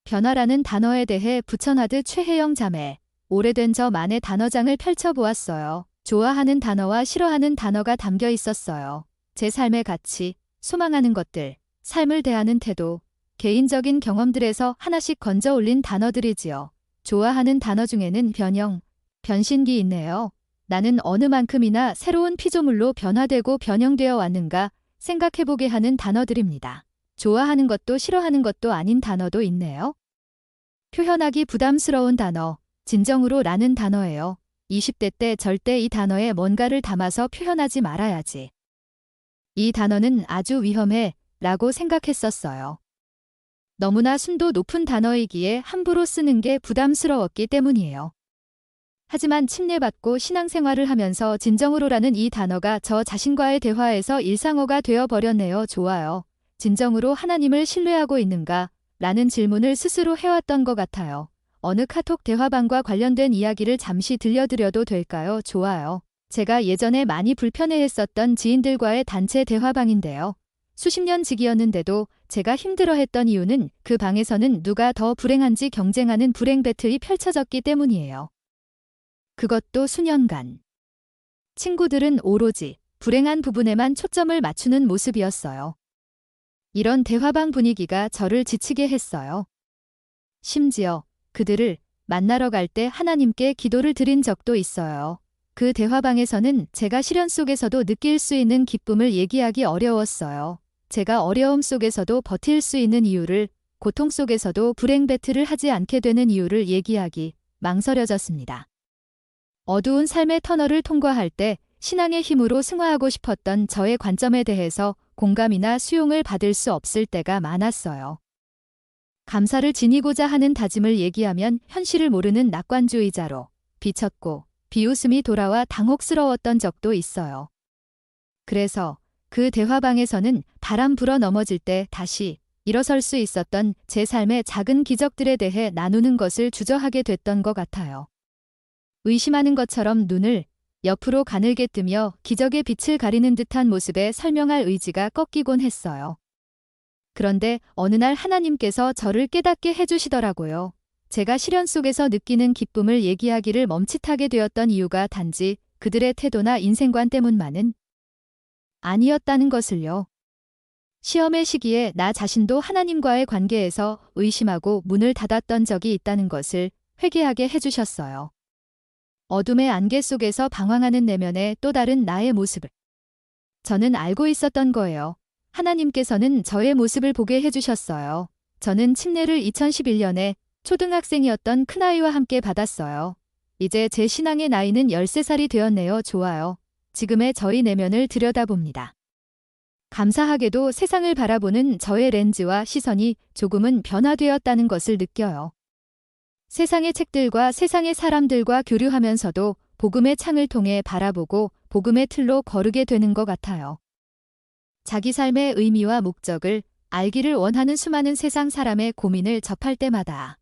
변화라는 단어에 대해 부천하드 최혜영 자매. 오래된 저만의 단어장을 펼쳐보았어요. 좋아하는 단어와 싫어하는 단어가 담겨 있었어요. 제 삶의 가치, 소망하는 것들, 삶을 대하는 태도, 개인적인 경험들에서 하나씩 건져 올린 단어들이지요. 좋아하는 단어 중에는 변형, 변신기 있네요. 나는 어느 만큼이나 새로운 피조물로 변화되고 변형되어 왔는가 생각해보게 하는 단어들입니다. 좋아하는 것도 싫어하는 것도 아닌 단어도 있네요. 표현하기 부담스러운 단어, 진정으로 라는 단어예요. 20대 때 절대 이 단어에 뭔가를 담아서 표현하지 말아야지. 이 단어는 아주 위험해 라고 생각했었어요. 너무나 순도 높은 단어이기에 함부로 쓰는 게 부담스러웠기 때문이에요. 하지만 침례받고 신앙생활을 하면서 진정으로라는 이 단어가 저 자신과의 대화에서 일상어가 되어버렸네요. 좋아요. 진정으로 하나님을 신뢰하고 있는가? 라는 질문을 스스로 해왔던 것 같아요. 어느 카톡 대화방과 관련된 이야기를 잠시 들려드려도 될까요? 좋아요. 제가 예전에 많이 불편해했었던 지인들과의 단체 대화방인데요. 수십 년 직이었는데도 제가 힘들어했던 이유는 그 방에서는 누가 더 불행한지 경쟁하는 불행 배틀이 펼쳐졌기 때문이에요. 그것도 수년간. 친구들은 오로지 불행한 부분에만 초점을 맞추는 모습이었어요. 이런 대화방 분위기가 저를 지치게 했어요. 심지어 그들을 만나러 갈 때 하나님께 기도를 드린 적도 있어요. 그 대화방에서는 제가 시련 속에서도 느낄 수 있는 기쁨을 얘기하기 어려웠어요. 제가 어려움 속에서도 버틸 수 있는 이유를, 고통 속에서도 불행 배틀을 하지 않게 되는 이유를 얘기하기 망설여졌습니다. 어두운 삶의 터널을 통과할 때 신앙의 힘으로 승화하고 싶었던 저의 관점에 대해서 공감이나 수용을 받을 수 없을 때가 많았어요. 감사를 지니고자 하는 다짐을 얘기하면 현실을 모르는 낙관주의자로 비쳤고 비웃음이 돌아와 당혹스러웠던 적도 있어요. 그래서 그 대화방에서는 바람 불어 넘어질 때 다시 일어설 수 있었던 제 삶의 작은 기적들에 대해 나누는 것을 주저하게 됐던 것 같아요. 의심하는 것처럼 눈을 옆으로 가늘게 뜨며 기적의 빛을 가리는 듯한 모습에 설명할 의지가 꺾이곤 했어요. 그런데 어느 날 하나님께서 저를 깨닫게 해주시더라고요. 제가 시련 속에서 느끼는 기쁨을 얘기하기를 멈칫하게 되었던 이유가 단지 그들의 태도나 인생관 때문만은 아니었다는 것을요. 시험의 시기에 나 자신도 하나님과의 관계에서 의심하고 문을 닫았던 적이 있다는 것을 회개하게 해주셨어요. 어둠의 안개 속에서 방황하는 내면의 또 다른 나의 모습을 저는 알고 있었던 거예요. 하나님께서는 저의 모습을 보게 해주셨어요. 저는 침례를 2011년에 초등학생이었던 큰아이와 함께 받았어요. 이제 제 신앙의 나이는 13살이 되었네요. 좋아요. 지금의 저희 내면을 들여다봅니다. 감사하게도 세상을 바라보는 저의 렌즈와 시선이 조금은 변화되었다는 것을 느껴요. 세상의 책들과 세상의 사람들과 교류하면서도 복음의 창을 통해 바라보고 복음의 틀로 거르게 되는 것 같아요. 자기 삶의 의미와 목적을 알기를 원하는 수많은 세상 사람의 고민을 접할 때마다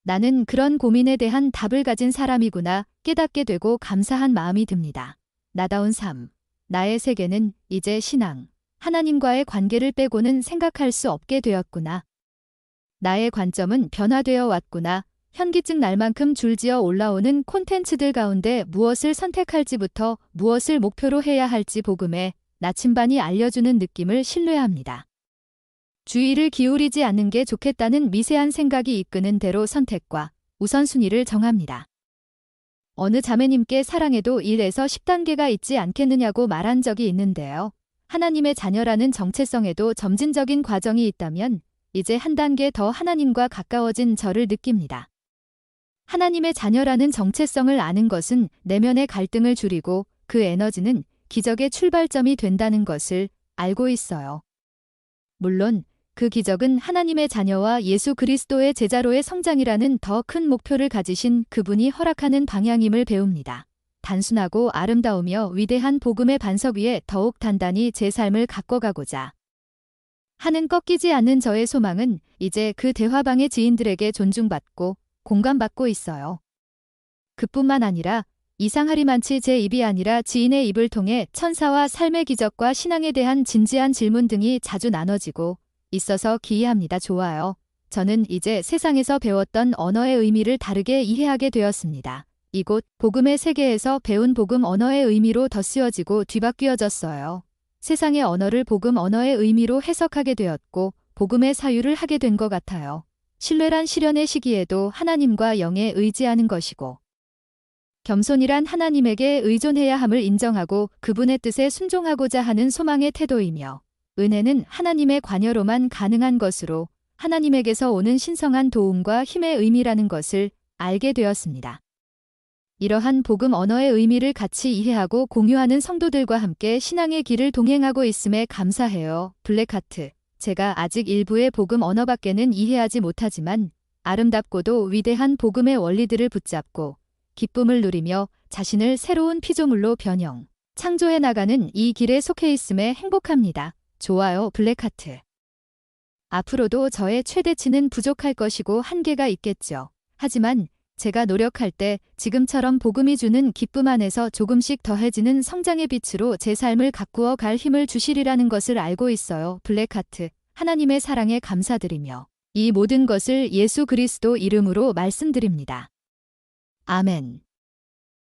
나는 그런 고민에 대한 답을 가진 사람이구나 깨닫게 되고 감사한 마음이 듭니다. 나다운 삶, 나의 세계는 이제 신앙, 하나님과의 관계를 빼고는 생각할 수 없게 되었구나. 나의 관점은 변화되어 왔구나. 현기증 날 만큼 줄지어 올라오는 콘텐츠들 가운데 무엇을 선택할지부터 무엇을 목표로 해야 할지 복음의 나침반이 알려주는 느낌을 신뢰합니다. 주의를 기울이지 않는 게 좋겠다는 미세한 생각이 이끄는 대로 선택과 우선순위를 정합니다. 어느 자매님께 사랑에도 1에서 10단계가 있지 않겠느냐고 말한 적이 있는데요. 하나님의 자녀라는 정체성에도 점진적인 과정이 있다면 이제 한 단계 더 하나님과 가까워진 저를 느낍니다. 하나님의 자녀라는 정체성을 아는 것은 내면의 갈등을 줄이고 그 에너지는 기적의 출발점이 된다는 것을 알고 있어요. 물론 그 기적은 하나님의 자녀와 예수 그리스도의 제자로의 성장이라는 더 큰 목표를 가지신 그분이 허락하는 방향임을 배웁니다. 단순하고 아름다우며 위대한 복음의 반석 위에 더욱 단단히 제 삶을 가꿔가고자 하는 꺾이지 않는 저의 소망은 이제 그 대화방의 지인들에게 존중받고 공감받고 있어요. 그뿐만 아니라 이상하리만치 제 입이 아니라 지인의 입을 통해 천사와 삶의 기적과 신앙에 대한 진지한 질문 등이 자주 나눠지고 있어서 기이합니다. 좋아요. 저는 이제 세상에서 배웠던 언어의 의미를 다르게 이해하게 되었습니다. 이곳 복음의 세계에서 배운 복음 언어의 의미로 덧씌워지고 뒤바뀌어졌어요. 세상의 언어를 복음 언어의 의미로 해석하게 되었고 복음의 사유를 하게 된 것 같아요. 신뢰란 시련의 시기에도 하나님과 영에 의지하는 것이고 겸손이란 하나님에게 의존해야 함을 인정하고 그분의 뜻에 순종하고자 하는 소망의 태도이며 은혜는 하나님의 관여로만 가능한 것으로 하나님에게서 오는 신성한 도움과 힘의 의미라는 것을 알게 되었습니다. 이러한 복음 언어의 의미를 같이 이해하고 공유하는 성도들과 함께 신앙의 길을 동행하고 있음에 감사해요. 블랙하트. 제가 아직 일부의 복음 언어밖에는 이해하지 못하지만 아름답고도 위대한 복음의 원리들을 붙잡고 기쁨을 누리며 자신을 새로운 피조물로 변형, 창조해 나가는 이 길에 속해 있음에 행복합니다. 좋아요. 블랙하트. 앞으로도 저의 최대치는 부족할 것이고 한계가 있겠죠. 하지만 제가 노력할 때 지금처럼 복음이 주는 기쁨 안에서 조금씩 더해지는 성장의 빛으로 제 삶을 가꾸어 갈 힘을 주시리라는 것을 알고 있어요. 블랙하트. 하나님의 사랑에 감사드리며 이 모든 것을 예수 그리스도 이름으로 말씀드립니다. 아멘.